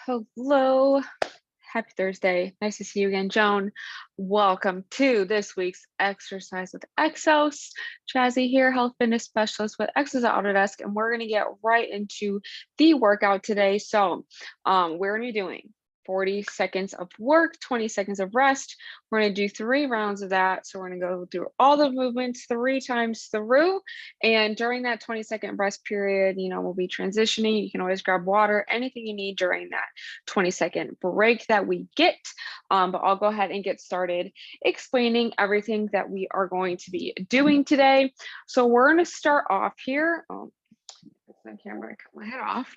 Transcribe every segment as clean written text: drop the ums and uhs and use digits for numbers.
Hello. Happy Thursday. Nice to see you again, Joan. Welcome to this week's exercise with Exos. Jazzy here, health fitness specialist with Exos at Autodesk, and we're going to get right into the workout today. So, we're going to be doing 40 seconds of work, 20 seconds of rest. We're going to do 3 rounds of that. So we're going to go through all the movements 3 times through. And during that 20-second rest period, we'll be transitioning. You can always grab water, anything you need during that 20-second break that we get. But I'll go ahead and get started explaining everything that we are going to be doing today. So we're going to start off here. Okay, I'm going to cut my head off.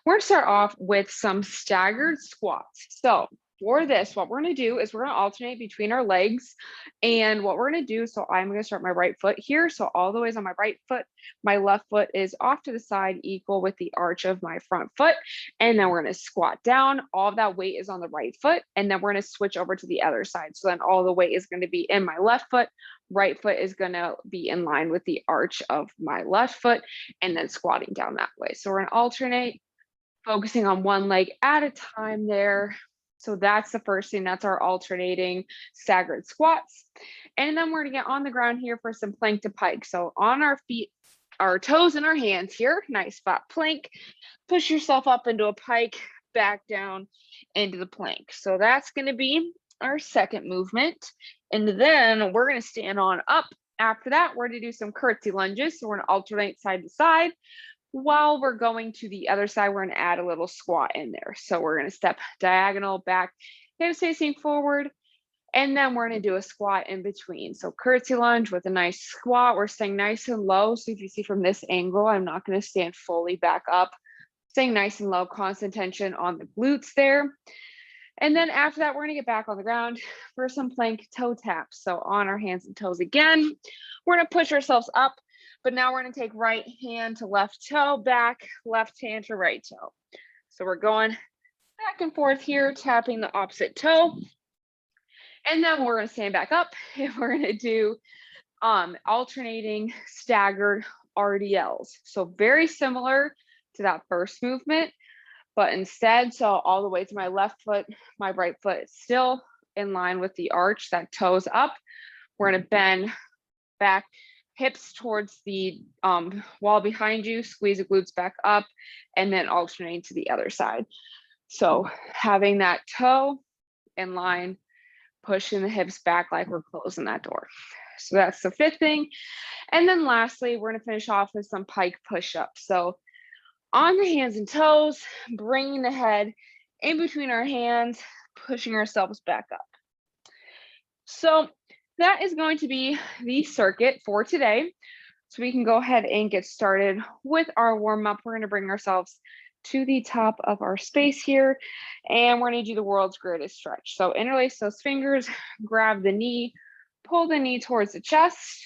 We're going to start off with some staggered squats. So for this, what we're going to do is we're going to alternate between our legs. And what we're going to do, so I'm going to start my right foot here. So all the way is on my right foot. My left foot is off to the side, equal with the arch of my front foot. And then we're going to squat down. All of that weight is on the right foot. And then we're going to switch over to the other side. So then all the weight is going to be in my left foot. Right foot is going to be in line with the arch of my left foot, and then squatting down that way. So we're going to alternate, focusing on one leg at a time there. So that's the first thing. That's our alternating staggered squats. And then we're going to get on the ground here for some plank to pike. So on our feet, our toes and our hands here, nice flat plank. Push yourself up into a pike, back down into the plank. So that's going to be our second movement. And then we're going to stand on up. After that, we're going to do some curtsy lunges. So we're going to alternate side to side. While we're going to the other side, we're going to add a little squat in there. So we're going to step diagonal back, hips facing forward, and then we're going to do a squat in between. So curtsy lunge with a nice squat. We're staying nice and low. So if you see from this angle, I'm not going to stand fully back up. Staying nice and low, constant tension on the glutes there. And then after that, we're going to get back on the ground for some plank toe taps. So on our hands and toes again, we're going to push ourselves up, but now we're going to take right hand to left toe, back, left hand to right toe. So we're going back and forth here, tapping the opposite toe. And then we're going to stand back up and we're going to do alternating staggered RDLs. So very similar to that first movement. But instead, so all the way to my left foot, my right foot is still in line with the arch, that toes up. We're going to bend back, hips towards the wall behind you, squeeze the glutes back up, and then alternate to the other side. So having that toe in line, pushing the hips back like we're closing that door. So that's the fifth thing. And then lastly, we're going to finish off with some pike push-ups. So on the hands and toes, bringing the head in between our hands, pushing ourselves back up. So that is going to be the circuit for today. So we can go ahead and get started with our warm-up. We're going to bring ourselves to the top of our space here, and we're going to do the world's greatest stretch. So interlace those fingers, grab the knee, pull the knee towards the chest.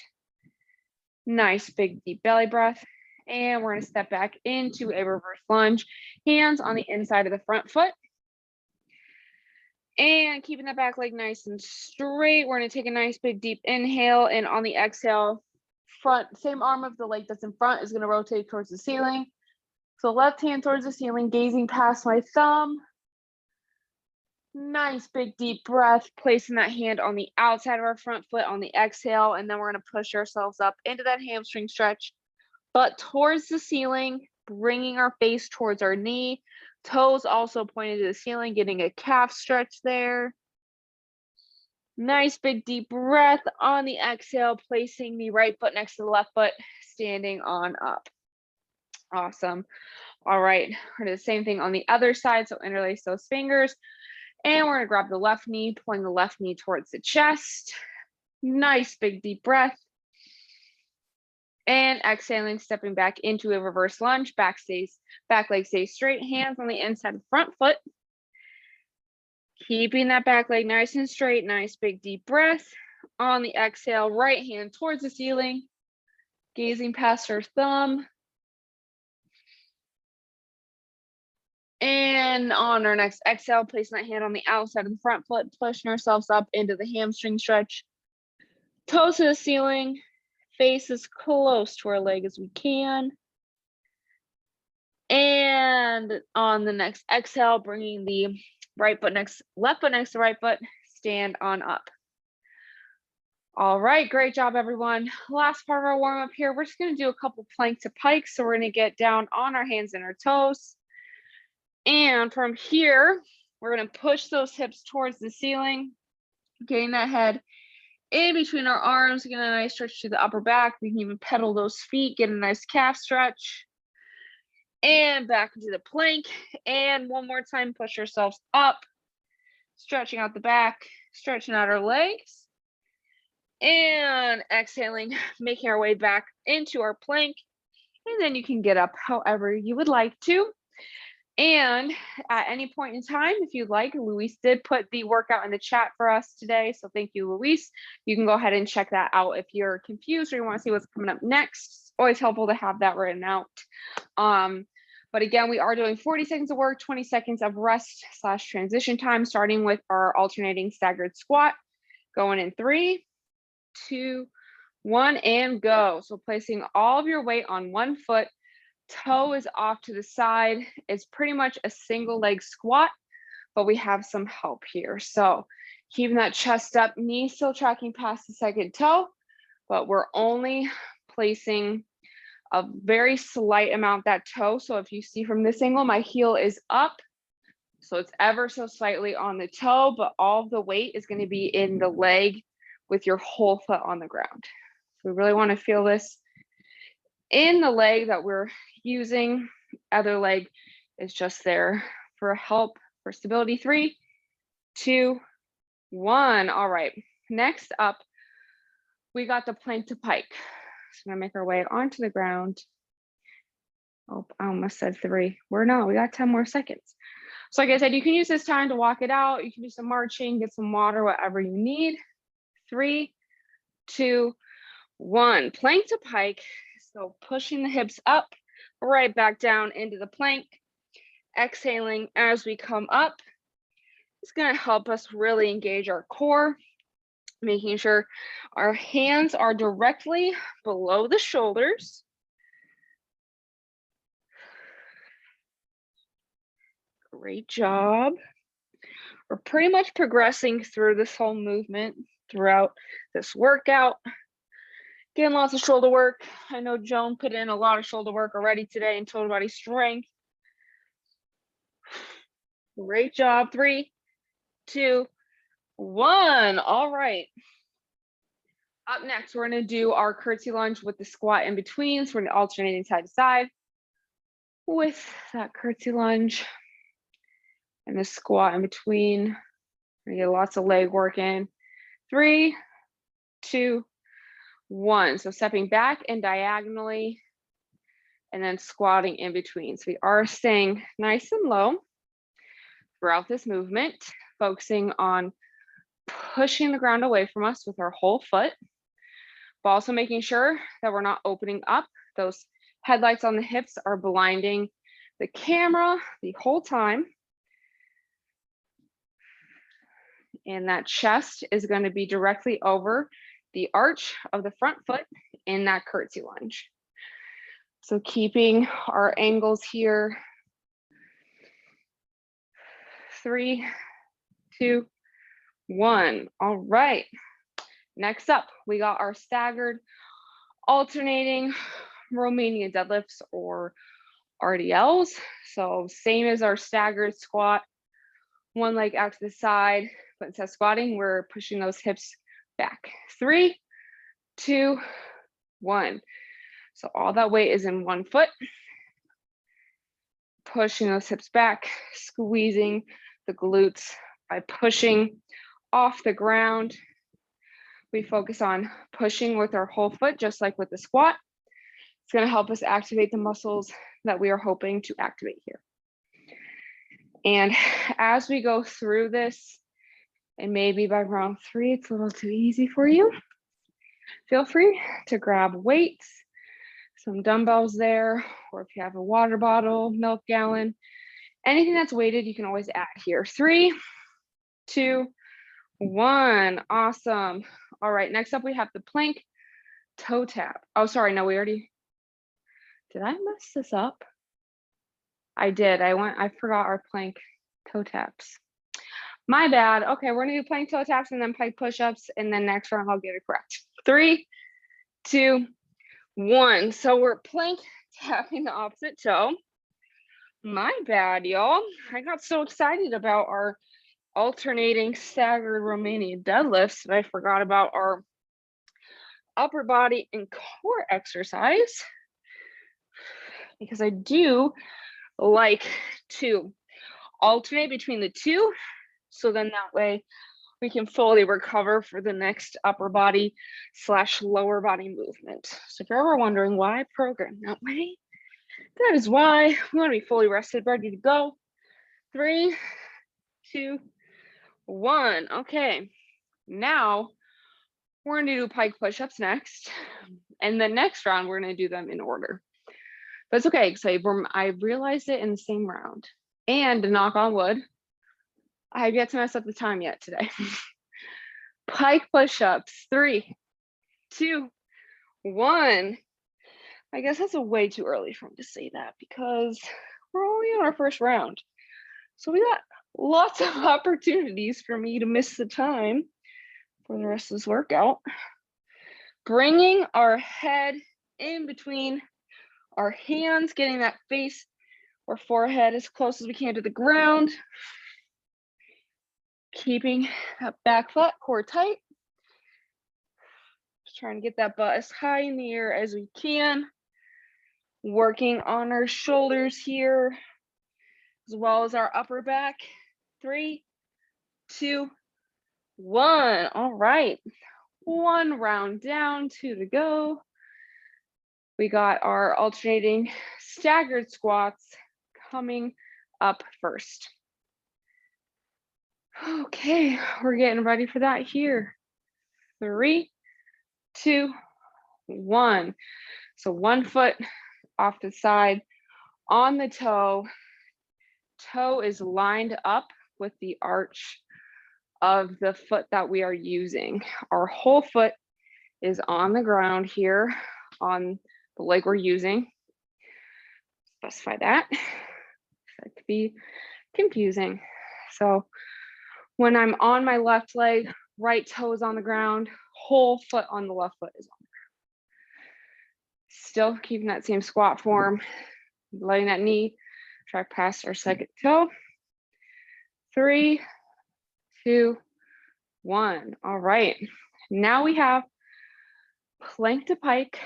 Nice big deep belly breath. And we're going to step back into a reverse lunge, hands on the inside of the front foot. And keeping that back leg nice and straight, we're going to take a nice big deep inhale, and on the exhale, same arm of the leg that's in front is going to rotate towards the ceiling. So left hand towards the ceiling, gazing past my thumb. Nice big deep breath, placing that hand on the outside of our front foot on the exhale, and then we're going to push ourselves up into that hamstring stretch, but towards the ceiling, bringing our face towards our knee, toes also pointed to the ceiling, getting a calf stretch there. Nice big deep breath on the exhale, placing the right foot next to the left foot, standing on up. Awesome. All right, we're gonna do the same thing on the other side. So interlace those fingers, and we're gonna grab the left knee, pulling the left knee towards the chest. Nice big deep breath. And exhaling, stepping back into a reverse lunge, back leg stays straight, hands on the inside of the front foot. Keeping that back leg nice and straight, nice big deep breath. On the exhale, right hand towards the ceiling, gazing past our thumb. And on our next exhale, placing that hand on the outside of the front foot, pushing ourselves up into the hamstring stretch. Toes to the ceiling. Face as close to our leg as we can. And And on the next exhale, bringing the left foot next to right foot, stand on up. All right, great job, everyone. Last part of our warm up here, we're just going to do a couple plank to pike. So we're going to get down on our hands and our toes. And from here, we're going to push those hips towards the ceiling, getting that head in between our arms, get a nice stretch to the upper back. We can even pedal those feet, get a nice calf stretch. And back into the plank. And one more time, push yourselves up, stretching out the back, stretching out our legs. And exhaling, making our way back into our plank. And then you can get up however you would like to. And at any point in time, if you'd like, Luis did put the workout in the chat for us today. So thank you, Luis. You can go ahead and check that out if you're confused or you want to see what's coming up next. It's always helpful to have that written out. But again, we are doing 40 seconds of work, 20 seconds of rest / transition time, starting with our alternating staggered squat, going in 3, 2, 1, and go. So placing all of your weight on one foot, toe is off to the side. It's pretty much a single leg squat, but we have some help here. So keeping that chest up, knee still tracking past the second toe, but we're only placing a very slight amount that toe. So if you see from this angle, my heel is up. So it's ever so slightly on the toe, but all of the weight is going to be in the leg with your whole foot on the ground. So we really want to feel this in the leg that we're using. Other leg is just there for help, for stability. 3, 2, 1. All right. Next up, we got the plank to pike. So I'm gonna make our way onto the ground. Oh, I almost said 3. We're not. We got 10 more seconds. So like I said, you can use this time to walk it out. You can do some marching, get some water, whatever you need. 3, 2, 1. Plank to pike. So pushing the hips up, right back down into the plank. Exhaling as we come up. It's going to help us really engage our core, making sure our hands are directly below the shoulders. Great job. We're pretty much progressing through this whole movement throughout this workout. Getting lots of shoulder work. I know Joan put in a lot of shoulder work already today in total body strength. Great job. 3, 2, 1. All right. Up next, we're going to do our curtsy lunge with the squat in between. So we're going to alternating side to side with that curtsy lunge and the squat in between. We're going to get lots of leg work in. 3, 2, 1. So stepping back and diagonally and then squatting in between. So we are staying nice and low throughout this movement, focusing on pushing the ground away from us with our whole foot, but also making sure that we're not opening up. Those headlights on the hips are blinding the camera the whole time. And that chest is going to be directly over the arch of the front foot in that curtsy lunge. So keeping our angles here. 3, 2, 1. All right. Next up, we got our staggered alternating Romanian deadlifts or RDLs. So same as our staggered squat, one leg out to the side, but instead of squatting, we're pushing those hips back. 3, 2, 1. So all that weight is in one foot. Pushing those hips back, squeezing the glutes by pushing off the ground. We focus on pushing with our whole foot, just like with the squat. It's going to help us activate the muscles that we are hoping to activate here. And as we go through this, and maybe by round 3, it's a little too easy for you, feel free to grab weights, some dumbbells there, or if you have a water bottle, milk gallon, anything that's weighted, you can always add here. 3, 2, 1. Awesome. All right, next up we have the plank toe tap. Oh, sorry, no, we already, did I mess this up? I did. I forgot our plank toe taps. My bad. Okay, we're gonna do plank toe taps and then pike push-ups, and then next round I'll get it correct. 3, 2, 1. So we're plank tapping the opposite toe. My bad, y'all. I got so excited about our alternating staggered Romanian deadlifts that I forgot about our upper body and core exercise, because I do like to alternate between the two, so then that way we can fully recover for the next upper body / lower body movement. So if you're ever wondering why I program that way, that is why we want to be fully rested, ready to go. 3, 2, 1. Okay, now we're going to do pike push-ups next, and the next round we're going to do them in order. That's okay, because I realized it in the same round. And to knock on wood, I have yet to mess up the time yet today. Pike push-ups, 3, 2, 1. I guess that's a way too early for me to say that because we're only on our first round. So we got lots of opportunities for me to miss the time for the rest of this workout. Bringing our head in between our hands, getting that face or forehead as close as we can to the ground. Keeping that back flat, core tight. Just trying to get that butt as high in the air as we can. Working on our shoulders here, as well as our upper back. 3, 2, 1. All right. 1 round down, 2 to go. We got our alternating staggered squats coming up first. Okay, we're getting ready for that here. 3, 2, 1. So 1 foot off to the side on the toe. Toe is lined up with the arch of the foot that we are using. Our whole foot is on the ground here on the leg we're using. Specify that. That could be confusing. So when I'm on my left leg, right toe is on the ground, whole foot on the left foot is on the ground. Still keeping that same squat form, letting that knee track past our second toe. 3, 2, 1. All right. Now we have plank to pike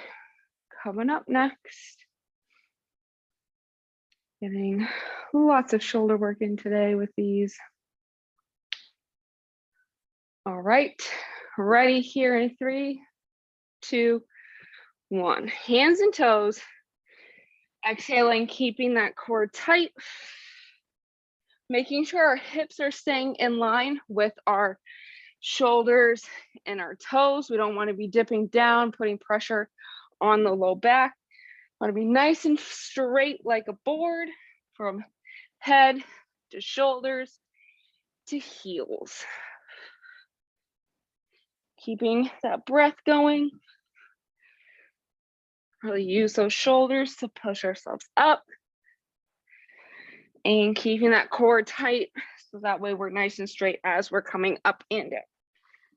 coming up next. Getting lots of shoulder work in today with these. All right, ready here in 3, 2, 1. Hands and toes. Exhaling, keeping that core tight. Making sure our hips are staying in line with our shoulders and our toes. We don't want to be dipping down, putting pressure on the low back. Want to be nice and straight like a board from head to shoulders to heels. Keeping that breath going. Really use those shoulders to push ourselves up. And keeping that core tight so that way we're nice and straight as we're coming up and down.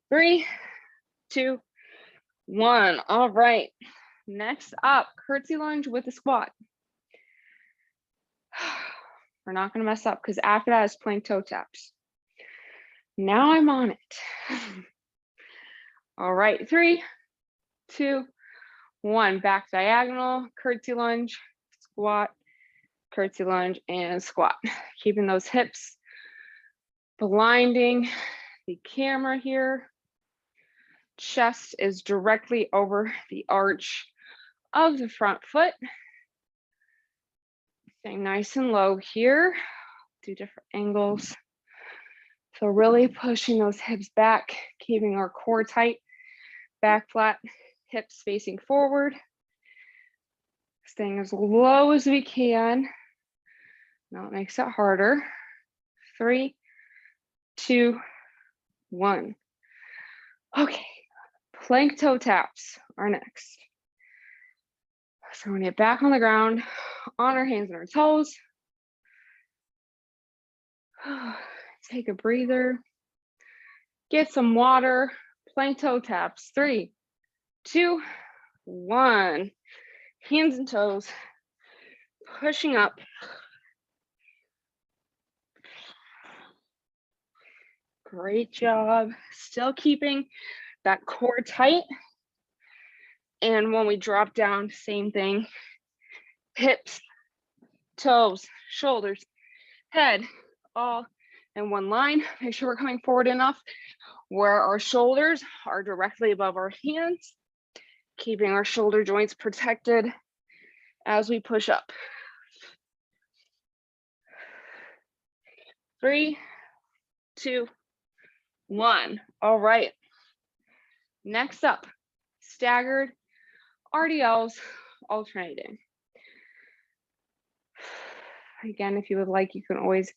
3, 2, 1. All right. Next up, curtsy lunge with a squat. We're not going to mess up because after that is plank toe taps. Now I'm on it. All right, 3, 2, 1. Back diagonal, curtsy lunge, squat, curtsy lunge, and squat. Keeping those hips blinding the camera here. Chest is directly over the arch of the front foot. Staying nice and low here. Do different angles. So really pushing those hips back, keeping our core tight, back flat, hips facing forward. Staying as low as we can. Now it makes it harder. 3, 2, 1. Okay, plank toe taps are next. So we're gonna get back on the ground, on our hands and our toes. Take a breather. Get some water. Plank toe taps. 3, 2, 1. Hands and toes. Pushing up. Great job. Still keeping that core tight. And when we drop down, same thing. Hips, toes, shoulders, head, all in one line. Make sure we're coming forward enough where our shoulders are directly above our hands, keeping our shoulder joints protected as we push up. 3, 2, 1. All right. Next up, staggered RDLs, alternating. Again, if you would like, you can always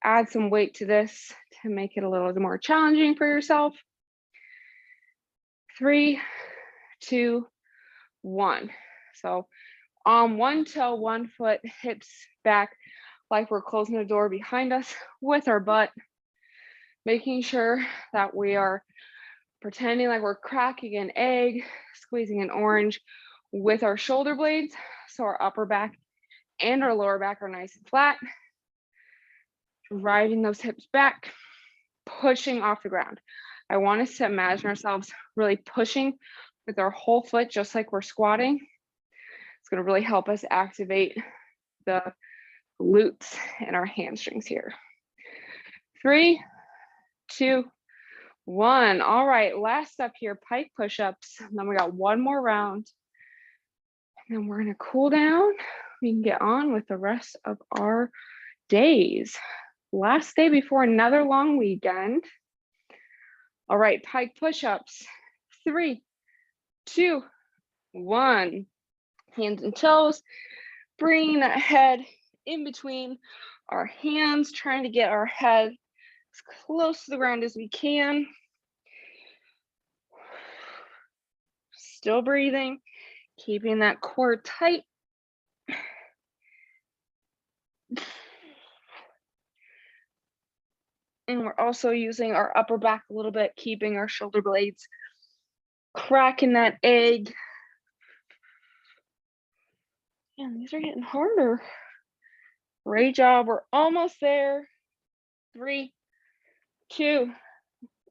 add some weight to this to make it a little more challenging for yourself. 3, 2, 1. So on one toe, 1 foot, hips back, like we're closing the door behind us with our butt, making sure that we are pretending like we're cracking an egg, squeezing an orange with our shoulder blades. So our upper back and our lower back are nice and flat. Driving those hips back, pushing off the ground. I want us to imagine ourselves really pushing with our whole foot, just like we're squatting. It's going to really help us activate the glutes and our hamstrings here. 3, 2, 1. All right, last step here, pike push-ups. And then we got one more round. And then we're going to cool down. We can get on with the rest of our days. Last day before another long weekend. All right, pike push-ups. 3, 2, 1. Hands and toes. Bringing that head in between our hands, trying to get our head as close to the ground as we can. Still breathing, keeping that core tight. And we're also using our upper back a little bit, keeping our shoulder blades, cracking that egg. Man, these are getting harder. Great job. We're almost there. 3, 2,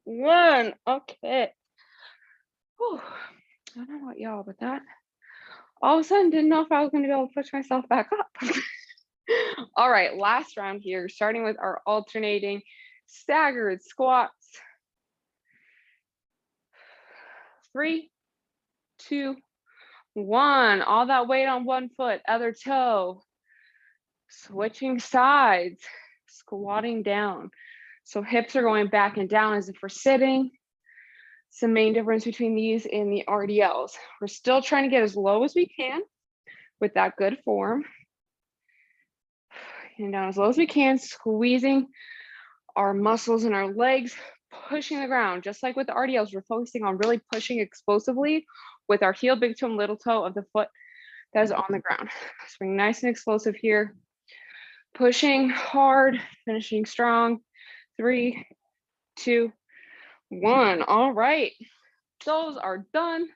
1. Okay. Whew. I don't know about y'all, but that all of a sudden didn't know if I was going to be able to push myself back up. All right, last round here, starting with our alternating staggered squats. 3, 2, 1. All that weight on one foot, other toe. Switching sides, squatting down. So hips are going back and down as if we're sitting. It's the main difference between these and the RDLs. We're still trying to get as low as we can with that good form. And down as low as we can, squeezing our muscles in our legs, pushing the ground. Just like with the RDLs, we're focusing on really pushing explosively with our heel, big toe, and little toe of the foot that is on the ground. So being nice and explosive here. Pushing hard, finishing strong. 3, 2, 1. All right, those are done.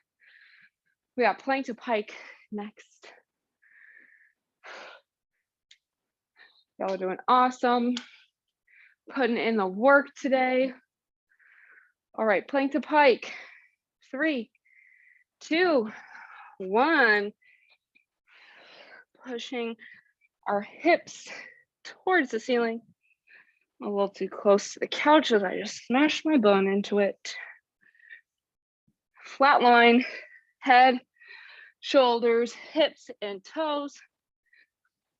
We got plank to pike next. Y'all are doing awesome. Putting in the work today. All right, plank to pike. 3, 2, 1. Pushing our hips towards the ceiling. A little too close to the couch as I just smashed my bum into it. Flat line, head, shoulders, hips, and toes,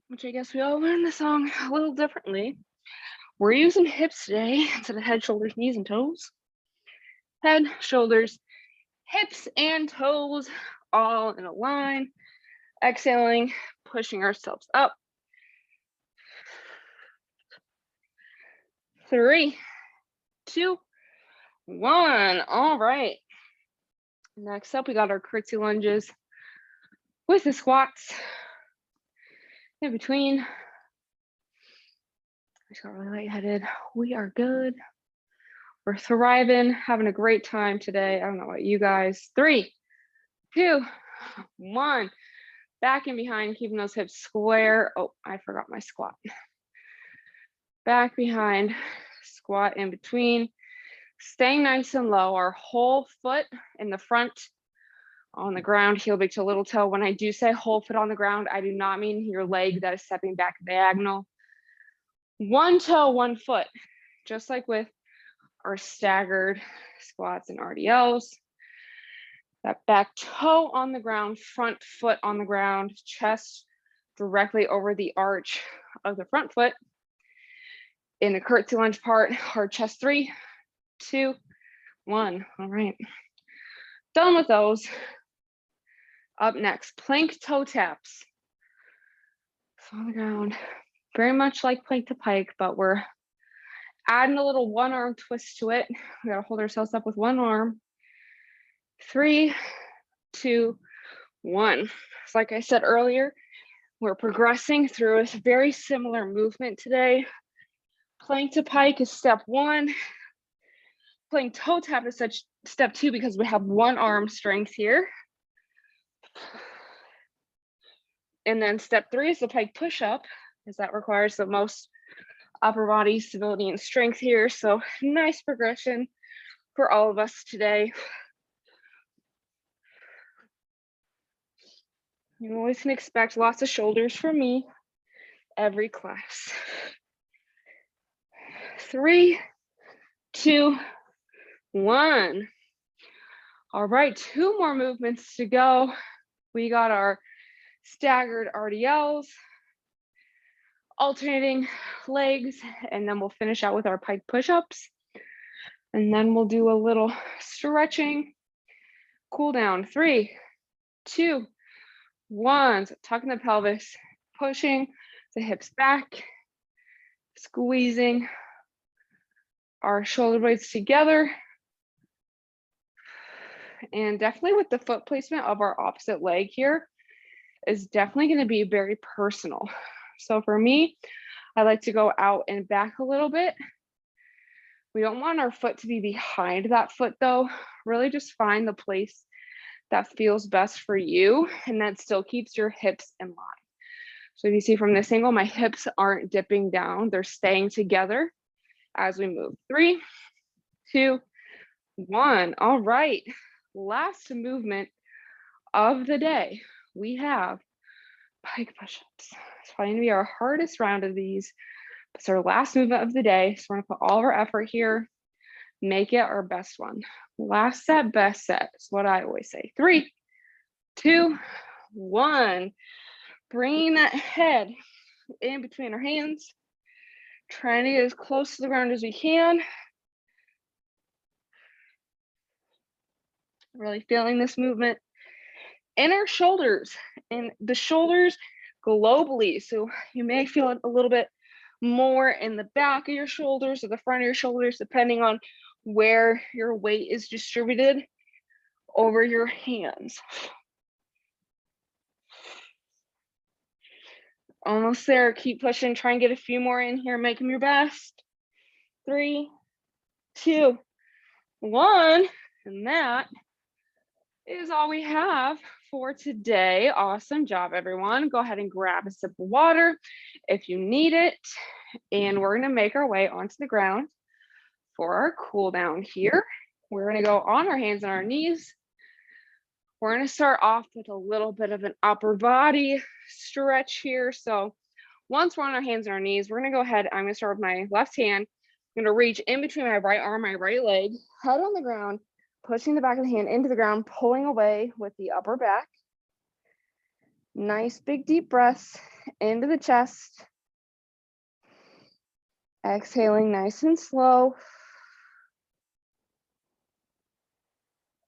which I guess we all learned the song a little differently. We're using hips today instead of head, shoulders, knees, and toes. Head, shoulders, hips, and toes, all in a line. Exhaling, pushing ourselves up. 3, 2, 1. All right. Next up, we got our curtsy lunges with the squats in between. just got really lightheaded. We are good. We're thriving, having a great time today. I don't know about you guys. 3, 2, 1. Back and behind, keeping those hips square. Oh, I forgot my squat. Back behind, squat in between. Staying nice and low. Our whole foot in the front on the ground, heel big to little toe. When I do say whole foot on the ground, I do not mean your leg that is stepping back diagonal. One toe, one foot, just like with our staggered squats and RDLs. That back toe on the ground, front foot on the ground, chest directly over the arch of the front foot. In the curtsy lunge part, hard chest. 3, 2, 1. All right. Done with those. Up next, plank toe taps. So on the ground, very much like plank to pike, but we're adding a little one arm twist to it. We gotta hold ourselves up with one arm. 3, 2, 1. So like I said earlier, we're progressing through a very similar movement today. Plank to pike is step 1. Plank toe tap is step 2 because we have one arm strength here. And then step 3 is the pike push-up, because that requires the most upper body stability and strength here. So nice progression for all of us today. You always can expect lots of shoulders from me every class. 3, 2, 1. All right, 2 more movements to go. We got our staggered RDLs, alternating legs, and then we'll finish out with our pike push-ups. And then we'll do a little stretching, cool down. 3, 2, 1. So tucking the pelvis, pushing the hips back, squeezing our shoulder blades together. And definitely with the foot placement of our opposite leg here is definitely going to be very personal. So for me, I like to go out and back a little bit. We don't want our foot to be behind that foot though. Really just find the place that feels best for you and that still keeps your hips in line. So if you see from this angle, my hips aren't dipping down, they're staying together as we move. 3, 2, 1. All right, last movement of the day, we have pike push-ups. It's probably gonna be our hardest round of these. It's our last movement of the day. So we're gonna put all of our effort here, make it our best one. Last set, best set is what I always say. 3, 2, 1. Bringing that head in between our hands, trying to get as close to the ground as we can. Really feeling this movement in our shoulders, and the shoulders globally. So you may feel it a little bit more in the back of your shoulders or the front of your shoulders, depending on where your weight is distributed over your hands. Almost there. Keep pushing. Try and get a few more in here. Make them your best. 3, 2, 1. And that is all we have for today. Awesome job, everyone. Go ahead and grab a sip of water if you need it. And we're going to make our way onto the ground for our cool down here. We're going to go on our hands and our knees. We're going to start off with a little bit of an upper body stretch here. So once we're on our hands and our knees, we're going to go ahead. I'm going to start with my left hand. I'm going to reach in between my right arm, my right leg, head on the ground, pushing the back of the hand into the ground, pulling away with the upper back. Nice big deep breaths into the chest. Exhaling nice and slow.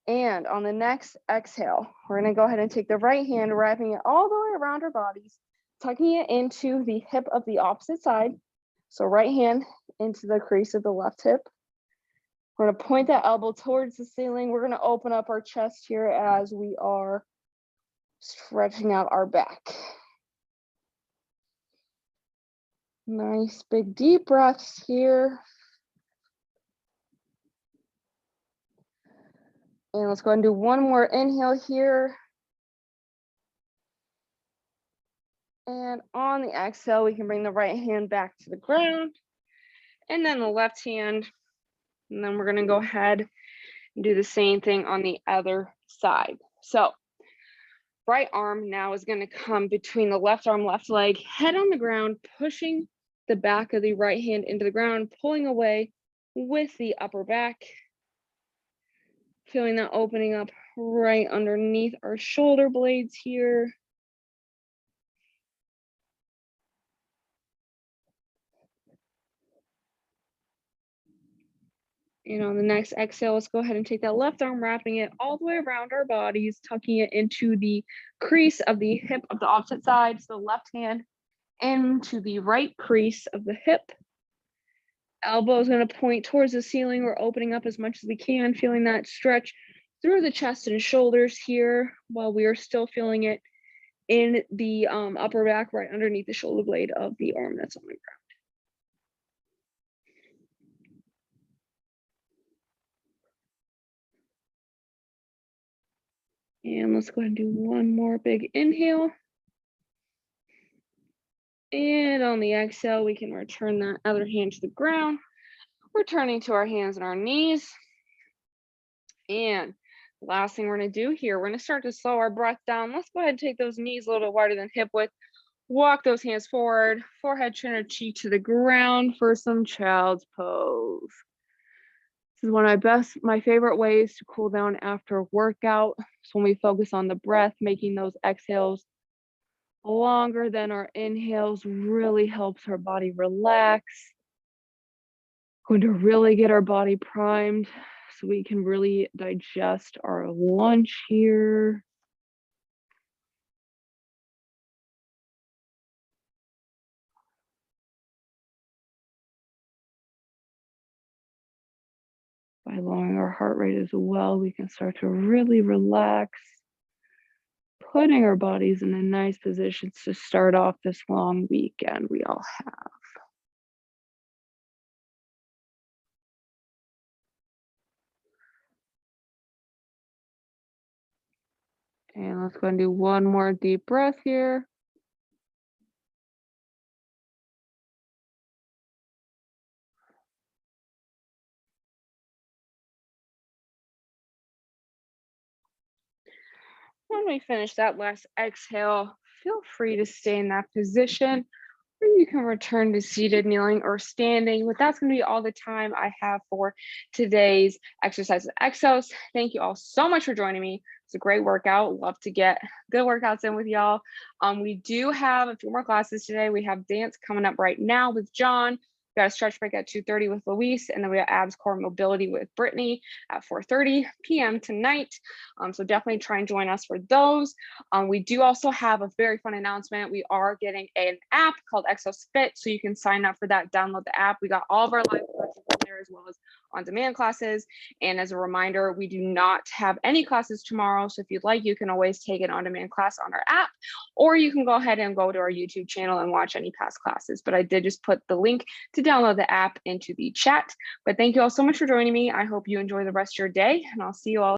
And on the next exhale, we're going to go ahead and take the right hand, wrapping it all the way around our bodies, tucking it into the hip of the opposite side. So right hand into the crease of the left hip. We're going to point that elbow towards the ceiling. We're going to open up our chest here as we are stretching out our back. Nice big deep breaths here. And let's go ahead and do one more inhale here. And on the exhale, we can bring the right hand back to the ground and then the left hand. And then we're going to go ahead and do the same thing on the other side. So right arm now is going to come between the left arm, left leg, head on the ground, pushing the back of the right hand into the ground, pulling away with the upper back. Feeling that opening up right underneath our shoulder blades here. And on the next exhale, let's go ahead and take that left arm, wrapping it all the way around our bodies, tucking it into the crease of the hip of the opposite side. So the left hand into the right crease of the hip. Elbow is going to point towards the ceiling. We're opening up as much as we can, feeling that stretch through the chest and shoulders here while we are still feeling it in the upper back right underneath the shoulder blade of the arm that's on the ground. And let's go ahead and do one more big inhale. And on the exhale, we can return that other hand to the ground, returning to our hands and our knees. And last thing we're going to do here, we're going to start to slow our breath down. Let's go ahead and take those knees a little bit wider than hip width. Walk those hands forward, forehead, chin, or cheek to the ground for some child's pose. This is one of my favorite ways to cool down after a workout. So when we focus on the breath, making those exhales longer than our inhales really helps our body relax. Going to really get our body primed so we can really digest our lunch here. By lowering our heart rate as well, we can start to really relax, putting our bodies in a nice position to start off this long weekend we all have. And let's go and do one more deep breath here. When we finish that last exhale, feel free to stay in that position, or you can return to seated, kneeling, or standing. But that's going to be all the time I have for today's exercise with Exos. Thank you all so much for joining me. It's a great workout. Love to get good workouts in with y'all. We do have a few more classes today. We have dance coming up right now with John. We got a stretch break at 2:30 with Luis, and then we got abs, core, mobility with Brittany at 4:30 p.m. tonight. So definitely try and join us for those. We do also have a very fun announcement. We are getting an app called Exos Fit, so you can sign up for that, download the app. We got all of our live classes on there as well as on-demand classes. And as a reminder, we do not have any classes tomorrow. So if you'd like, you can always take an on-demand class on our app, or you can go ahead and go to our YouTube channel and watch any past classes. But I did just put the link to download the app into the chat. But thank you all so much for joining me. I hope you enjoy the rest of your day, and I'll see you all